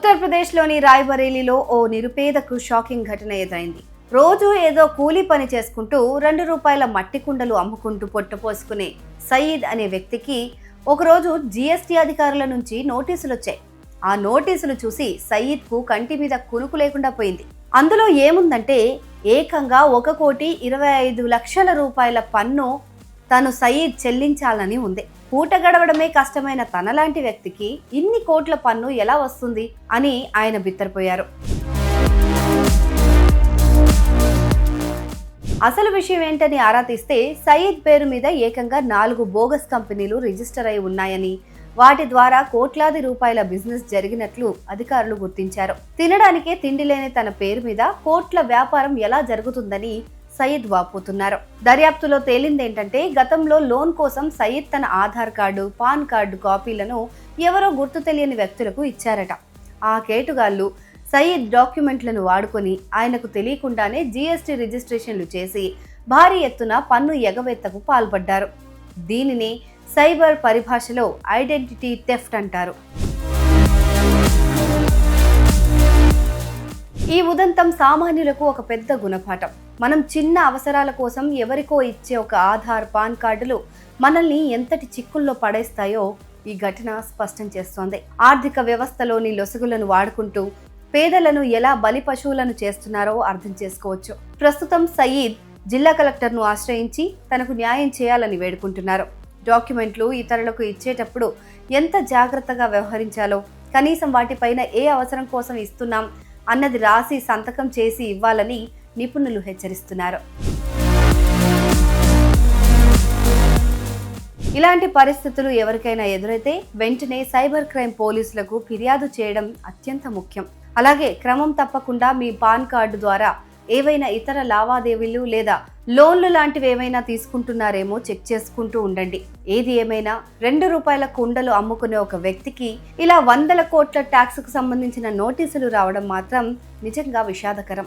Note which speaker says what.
Speaker 1: ఉత్తరప్రదేశ్లోని రాయ్బరేలీలో ఓ నిరుపేదకు షాకింగ్ ఘటన ఎదురైంది. రోజు ఏదో కూలీ పని చేసుకుంటూ ₹2 మట్టి కుండలు అమ్ముకుంటూ పొట్టపోసుకునే సయీద్ అనే వ్యక్తికి ఒకరోజు జీఎస్టీ అధికారుల నుంచి నోటీసులు వచ్చాయి. ఆ నోటీసులు చూసి సయీద్కు కంటి మీద కునుకు లేకుండా పోయింది. అందులో ఏముందంటే ఏకంగా ₹1,25,00,000 పన్ను తను సయీద్ చెల్లించాలని ఉంది. పూట గడవడమే కష్టమైన తనలాంటి వ్యక్తికి ఇన్ని కోట్ల పన్ను ఎలా వస్తుంది అని ఆయన బిత్తరపోయారు. అసలు విషయం ఏంటని ఆరా తీస్తే సయీద్ పేరు మీద ఏకంగా 4 బోగస్ కంపెనీలు రిజిస్టర్ అయి ఉన్నాయని, వాటి ద్వారా కోట్లాది రూపాయల బిజినెస్ జరిగినట్లు అధికారులు గుర్తించారు. తినడానికే తిండి లేని తన పేరు మీద కోట్ల వ్యాపారం ఎలా జరుగుతుందని సయీద్ వాపోతున్నారు. దర్యాప్తులో తేలిందేంటంటే గతంలో లోన్ కోసం సయీద్ తన ఆధార్ కార్డు, పాన్ కార్డు కాపీలను ఎవరో గుర్తు తెలియని వ్యక్తులకు ఇచ్చారట. ఆ కేటుగాళ్లు సయీద్ డాక్యుమెంట్లను వాడుకొని ఆయనకు తెలియకుండానే జీఎస్టీ రిజిస్ట్రేషన్లు చేసి భారీ ఎత్తున పన్ను ఎగవేత్తకు పాల్పడ్డారు. దీనిని సైబర్ పరిభాషలో ఐడెంటిటీ థెఫ్ట్ అంటారు. ఈ ఉదంతం సామాన్యులకు ఒక పెద్ద గుణపాఠం. మనం చిన్న అవసరాల కోసం ఎవరికో ఇచ్చే ఒక ఆధార్, పాన్ కార్డులు మనల్ని ఎంతటి చిక్కుల్లో పడేస్తాయో ఈ ఘటన స్పష్టం చేస్తోంది. ఆర్థిక వ్యవస్థలోని లొసుగులను వాడుకుంటూ పేదలను ఎలా బలి పశువులను చేస్తున్నారో అర్థం చేసుకోవచ్చు. ప్రస్తుతం సయీద్ జిల్లా కలెక్టర్ను ఆశ్రయించి తనకు న్యాయం చేయాలని వేడుకుంటున్నారు. డాక్యుమెంట్లు ఇతరులకు ఇచ్చేటప్పుడు ఎంత జాగ్రత్తగా వ్యవహరించాలో, కనీసం వాటిపైన ఏ అవసరం కోసం ఇస్తున్నాం అన్నది రాసి సంతకం చేసి ఇవ్వాలని నిపుణులు హెచ్చరిస్తున్నారు. ఇలాంటి పరిస్థితులు ఎవరికైనా ఎదురైతే వెంటనే సైబర్ క్రైమ్ పోలీసులకు ఫిర్యాదు చేయడం అత్యంత ముఖ్యం. అలాగే క్రమం తప్పకుండా మీ పాన్ కార్డు ద్వారా ఏవైనా ఇతర లావాదేవీలు లేదా లోన్లు లాంటివి ఏమైనా తీసుకుంటున్నారేమో చెక్ చేసుకుంటూ ఉండండి. ఏది ఏమైనా ₹2 కుండలు అమ్ముకునే ఒక వ్యక్తికి ఇలా 100 కోట్ల ట్యాక్స్కు సంబంధించిన నోటీసులు రావడం మాత్రం నిజంగా విషాదకరం.